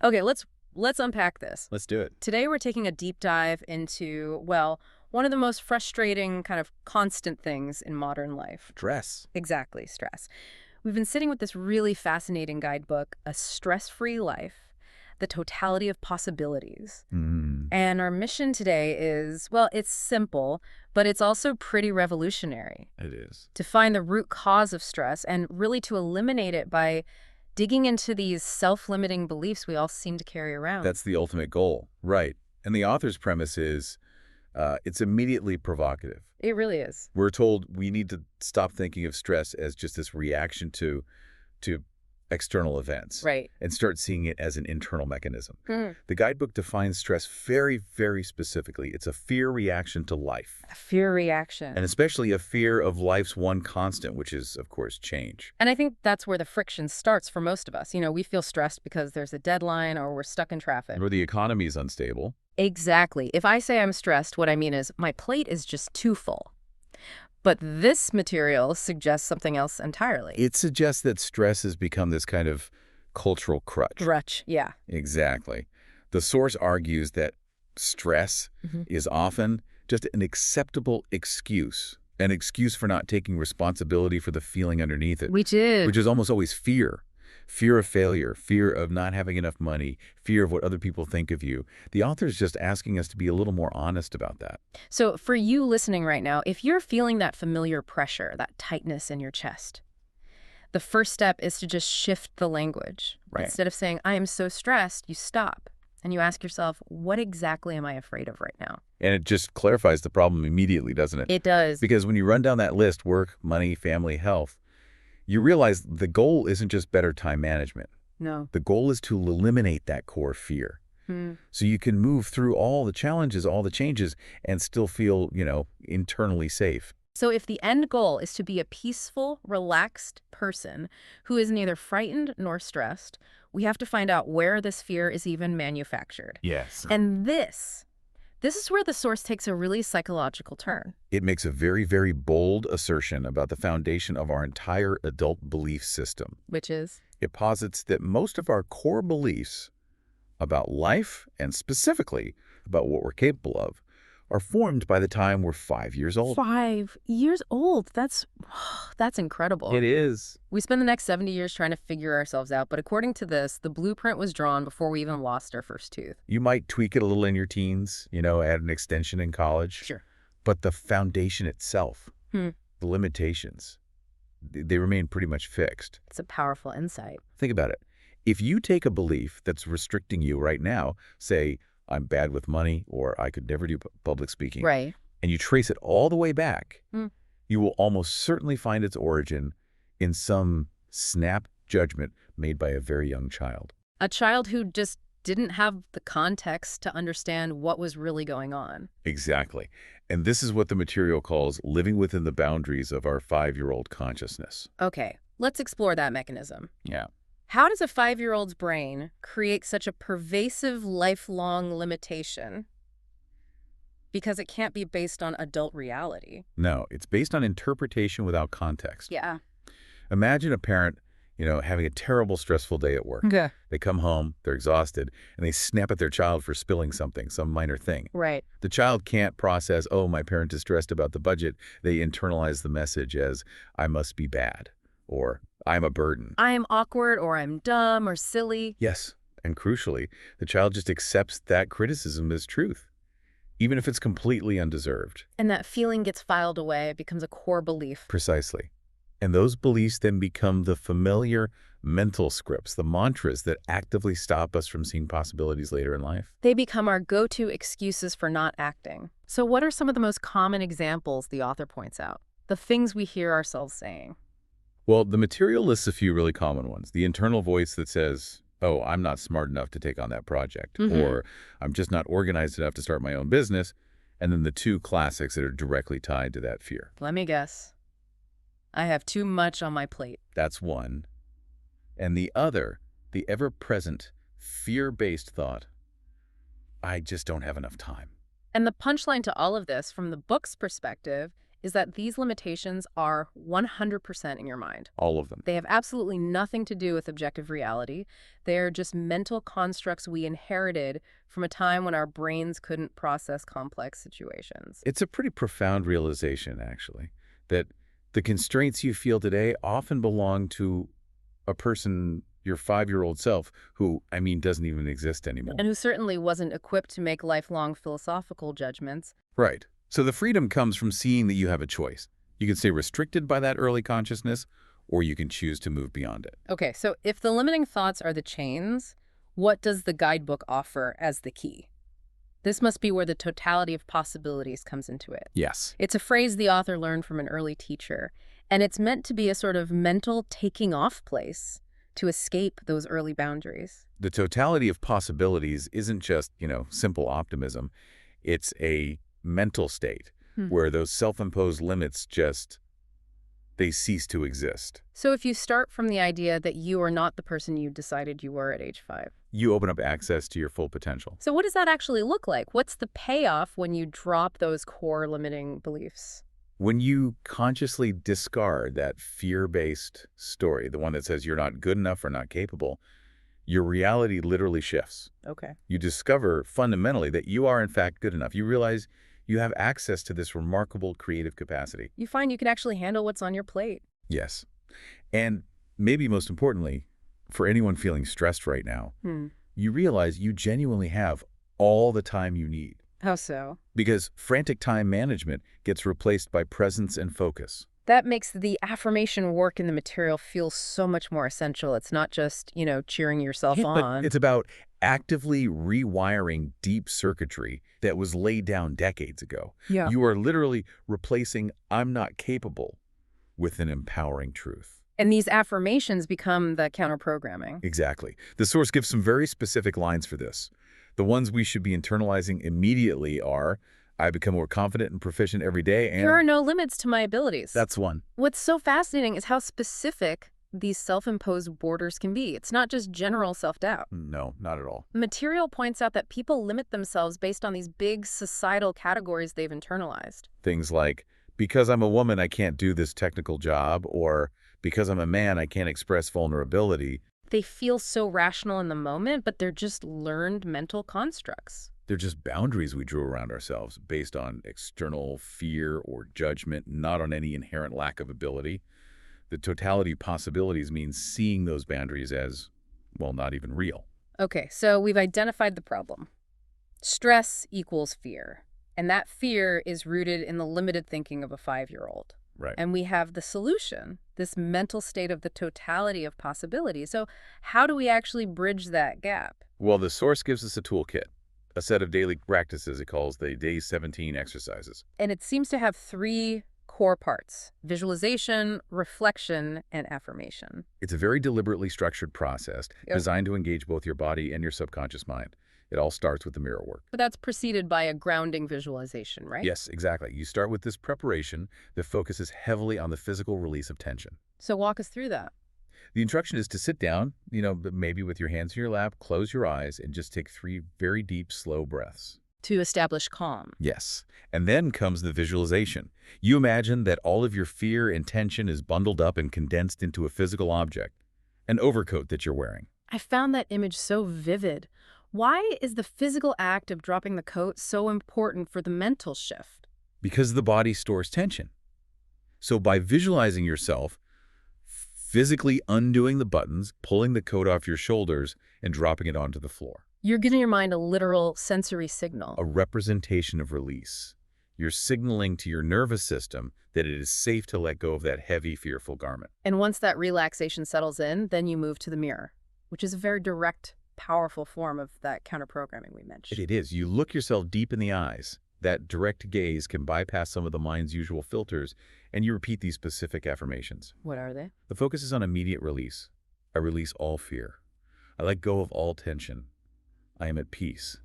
Okay, let's unpack this. Let's do it. Today we're taking a deep dive into, well, one of the most frustrating kind of constant things in modern life. Dress. Exactly, stress. We've been sitting with this really fascinating guidebook, A Stress-Free Life, The Totality of Possibilities. Mm, And our mission today is, well, it's simple, but it's also pretty revolutionary. it is. To find the root cause of stress and really to eliminate it by digging into these self-limiting beliefs we all seem to carry around. That's the ultimate goal. Right. And the author's premise is it's immediately provocative. It really is. We're told we need to stop thinking of stress as just this reaction to external events Right. and start seeing it as an internal mechanism. Hmm. The guidebook defines stress very, very specifically. It's a fear reaction to life, A fear and reaction. especially a fear of life's one constant, which is, of course, change. And I think that's where the friction starts for most of us. We feel stressed because there's a deadline or we're stuck in traffic. Or the economy is unstable. Exactly. If I say I'm stressed, what I mean is my plate is just too full. But this material suggests something else entirely. It suggests that stress has become this kind of cultural crutch. Grutch, yeah. Exactly. The source argues that stress Mhm. is often just an acceptable excuse, an excuse for not taking responsibility for the feeling underneath it, Which is. which is almost always fear. Fear of failure, fear of not having enough money, fear of what other people think of you. The author's just asking us to be a little more honest about that. So for you listening right now, if you're feeling that familiar pressure, that tightness in your chest, the first step is to just shift the language. Right. Instead of saying, I am so stressed, you stop and you ask yourself, what exactly am I afraid of right now? And it just clarifies the problem immediately, doesn't it? It does. Because when you run down that list, work, money, family, health, you realize the goal isn't just better time management. No. The goal is to eliminate that core fear. So you can move through all the challenges, all the changes, and still feel, internally safe. So if the end goal is to be a peaceful, relaxed person who is neither frightened nor stressed, we have to find out where this fear is even manufactured. Yes. And this is where the source takes a really psychological turn. It makes a very, very bold assertion about the foundation of our entire adult belief system. Which is? It posits that most of our core beliefs about life, and specifically about what we're capable of, are formed by the time we're 5 years old. 5 years old. That's incredible. It is. We spend the next 70 years trying to figure ourselves out, but according to this, the blueprint was drawn before we even lost our first tooth. You might tweak it a little in your teens, add an extension in college. Sure. But the foundation itself, the limitations, they remain pretty much fixed. It's a powerful insight. Think about it. If you take a belief that's restricting you right now, say, I'm bad with money, or I could never do public speaking, Right. and you trace it all the way back, you will almost certainly find its origin in some snap judgment made by a very young child. A child who just didn't have the context to understand what was really going on. Exactly. And this is what the material calls living within the boundaries of our 5-year-old consciousness. Okay, let's explore that mechanism. Yeah. How does a 5-year-old's brain create such a pervasive, lifelong limitation? Because it can't be based on adult reality. No, it's based on interpretation without context. Yeah. Imagine a parent, having a terrible, stressful day at work. Okay. They come home, they're exhausted, and they snap at their child for spilling something, some minor thing. Right. The child can't process, oh, my parent is stressed about the budget. They internalize the message as, I must be bad, or I'm a burden. I'm awkward, or I'm dumb, or silly. Yes, and crucially, the child just accepts that criticism as truth, even if it's completely undeserved. And that feeling gets filed away. It becomes a core belief. Precisely. And those beliefs then become the familiar mental scripts, the mantras that actively stop us from seeing possibilities later in life. They become our go-to excuses for not acting. So what are some of the most common examples the author points out? The things we hear ourselves saying. Well, the material lists a few really common ones. The internal voice that says, oh, I'm not smart enough to take on that project, or I'm just not organized enough to start my own business, and then the two classics that are directly tied to that fear. Let me guess. I have too much on my plate. That's one. And the other, the ever-present, fear-based thought, I just don't have enough time. And the punchline to all of this, from the book's perspective, is that these limitations are 100% in your mind. All of them. They have absolutely nothing to do with objective reality. They're just mental constructs we inherited from a time when our brains couldn't process complex situations. It's a pretty profound realization, actually, that the constraints you feel today often belong to a person, your 5-year-old self, who, I mean, doesn't even exist anymore. And who certainly wasn't equipped to make lifelong philosophical judgments. Right. So the freedom comes from seeing that you have a choice. You can stay restricted by that early consciousness, or you can choose to move beyond it. Okay, so if the limiting thoughts are the chains, what does the guidebook offer as the key? This must be where the totality of possibilities comes into it. Yes. It's a phrase the author learned from an early teacher, and it's meant to be a sort of mental taking off place to escape those early boundaries. The totality of possibilities isn't just, simple optimism. It's a mental state where those self-imposed limits they cease to exist. So if you start from the idea that you are not the person you decided you were at age 5. You open up access to your full potential. So what does that actually look like? What's the payoff when you drop those core limiting beliefs? When you consciously discard that fear-based story, the one that says you're not good enough or not capable, your reality literally shifts. Okay. You discover fundamentally that you are in fact good enough. You realize you have access to this remarkable creative capacity. You find you can actually handle what's on your plate. Yes. And maybe most importantly, for anyone feeling stressed right now, you realize you genuinely have all the time you need. How so? Because frantic time management gets replaced by presence and focus. That makes the affirmation work in the material feel so much more essential. It's not just, cheering yourself on. But it's about actively rewiring deep circuitry that was laid down decades ago. Yeah. You are literally replacing "I'm not capable" with an empowering truth. And these affirmations become the counter-programming. Exactly. The source gives some very specific lines for this. The ones we should be internalizing immediately are, "I become more confident and proficient every day," and There are no limits to my abilities. that's one. What's so fascinating is how specific these self-imposed borders can be. It's not just general self-doubt. No, not at all. Material points out that people limit themselves based on these big societal categories they've internalized. Things like, because I'm a woman, I can't do this technical job, or because I'm a man, I can't express vulnerability. They feel so rational in the moment, but they're just learned mental constructs. They're just boundaries we drew around ourselves based on external fear or judgment, not on any inherent lack of ability. The totality of possibilities means seeing those boundaries as, well, not even real. Okay, so we've identified the problem. Stress equals fear. And that fear is rooted in the limited thinking of a 5-year-old. Right. And we have the solution, this mental state of the totality of possibilities. So how do we actually bridge that gap? Well, the source gives us a toolkit, a set of daily practices it calls the Day 17 exercises. And it seems to have 3 core parts: visualization, reflection, and affirmation. It's a very deliberately structured process Yep. designed to engage both your body and your subconscious mind. It all starts with the mirror work. But that's preceded by a grounding visualization, right? Yes, exactly. You start with this preparation that focuses heavily on the physical release of tension. So walk us through that. The instruction is to sit down, maybe with your hands in your lap, close your eyes, and just take 3 very deep, slow breaths. To establish calm. Yes. And then comes the visualization. You imagine that all of your fear and tension is bundled up and condensed into a physical object, an overcoat that you're wearing. I found that image so vivid. Why is the physical act of dropping the coat so important for the mental shift? Because the body stores tension. So by visualizing yourself, physically undoing the buttons, pulling the coat off your shoulders, and dropping it onto the floor. You're giving your mind a literal sensory signal. A representation of release. You're signaling to your nervous system that it is safe to let go of that heavy, fearful garment. And once that relaxation settles in, then you move to the mirror, which is a very direct, powerful form of that counter-programming we mentioned. It is. You look yourself deep in the eyes. That direct gaze can bypass some of the mind's usual filters, and you repeat these specific affirmations. What are they? The focus is on immediate release. I release all fear. I let go of all tension. I am at peace.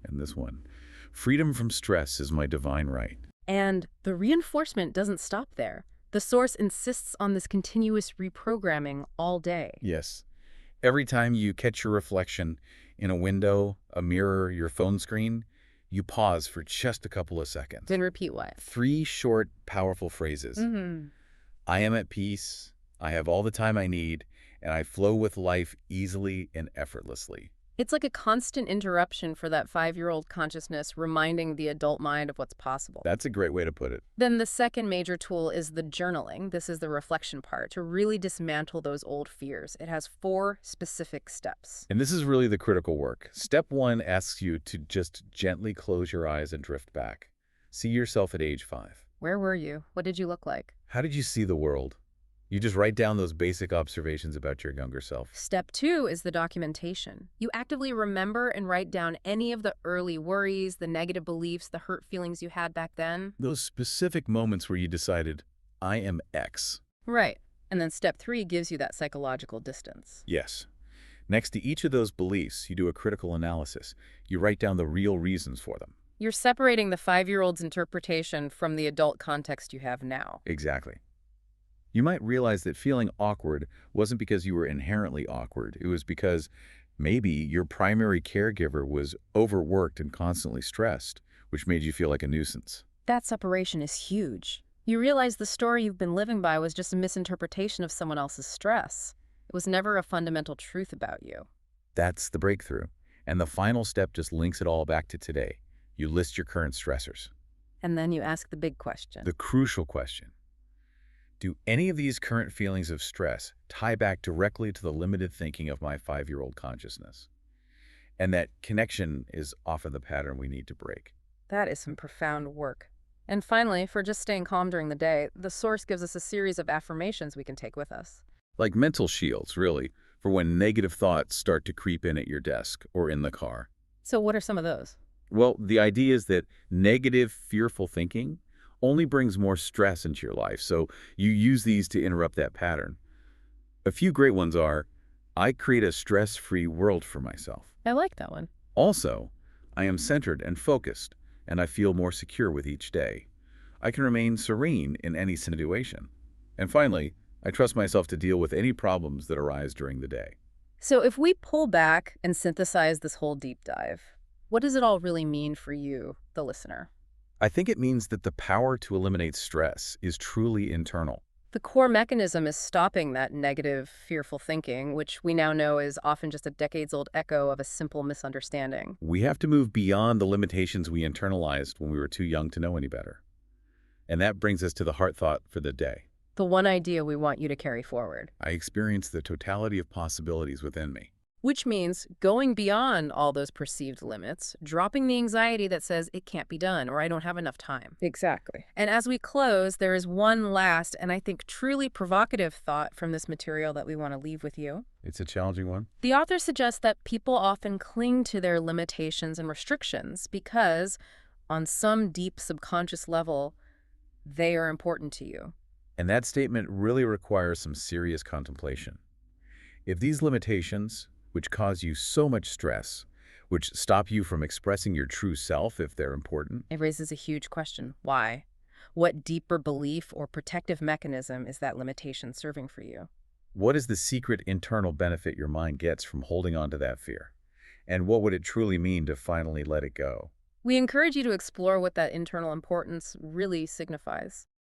And this one, freedom from stress is my divine right. And the reinforcement doesn't stop there. The source insists on this continuous reprogramming all day. Yes. Every time you catch your reflection in a window, a mirror, your phone screen, You pause for just a couple of seconds. Then repeat what? 3 short, powerful phrases. Mm-hmm. I am at peace, I have all the time I need, and I flow with life easily and effortlessly. It's like a constant interruption for that 5-year-old consciousness, reminding the adult mind of what's possible. That's a great way to put it. Then the second major tool is the journaling. This is the reflection part, to really dismantle those old fears. It has 4 specific steps. And this is really the critical work. Step 1 asks you to just gently close your eyes and drift back. See yourself at age 5. Where were you? What did you look like? How did you see the world? You just write down those basic observations about your younger self. Step 2 is the documentation. You actively remember and write down any of the early worries, the negative beliefs, the hurt feelings you had back then. Those specific moments where you decided, I am X. Right. And then step 3 gives you that psychological distance. Yes. Next to each of those beliefs, you do a critical analysis. You write down the real reasons for them. You're separating the 5-year-old's interpretation from the adult context you have now. Exactly. You might realize that feeling awkward wasn't because you were inherently awkward. It was because maybe your primary caregiver was overworked and constantly stressed, which made you feel like a nuisance. That separation is huge. You realize the story you've been living by was just a misinterpretation of someone else's stress. It was never a fundamental truth about you. That's the breakthrough. And the final step just links it all back to today. You list your current stressors. And then you ask the big question. The crucial question. Do any of these current feelings of stress tie back directly to the limited thinking of my 5-year-old consciousness? And that connection is often the pattern we need to break. That is some profound work. And finally, for just staying calm during the day, the source gives us a series of affirmations we can take with us. Like mental shields, really, for when negative thoughts start to creep in at your desk or in the car. So what are some of those? Well, the idea is that negative, fearful thinking only brings more stress into your life, so you use these to interrupt that pattern. A few great ones are, I create a stress-free world for myself. I like that one. Also, I am centered and focused, and I feel more secure with each day. I can remain serene in any situation. And finally, I trust myself to deal with any problems that arise during the day. So if we pull back and synthesize this whole deep dive, what does it all really mean for you, the listener? I think it means that the power to eliminate stress is truly internal. The core mechanism is stopping that negative, fearful thinking, which we now know is often just a decades-old echo of a simple misunderstanding. We have to move beyond the limitations we internalized when we were too young to know any better. And that brings us to the heart thought for the day. The one idea we want you to carry forward. I experience the totality of possibilities within me. Which means going beyond all those perceived limits, dropping the anxiety that says it can't be done or I don't have enough time. Exactly. And as we close, there is one last and I think truly provocative thought from this material that we want to leave with you. It's a challenging one. The author suggests that people often cling to their limitations and restrictions because, on some deep subconscious level, they are important to you. And that statement really requires some serious contemplation. If these limitations, which cause you so much stress, which stop you from expressing your true self if they're important, It raises a huge question. Why? What deeper belief or protective mechanism is that limitation serving for you? what is the secret internal benefit your mind gets from holding on to that fear? And what would it truly mean to finally let it go? We encourage you to explore what that internal importance really signifies.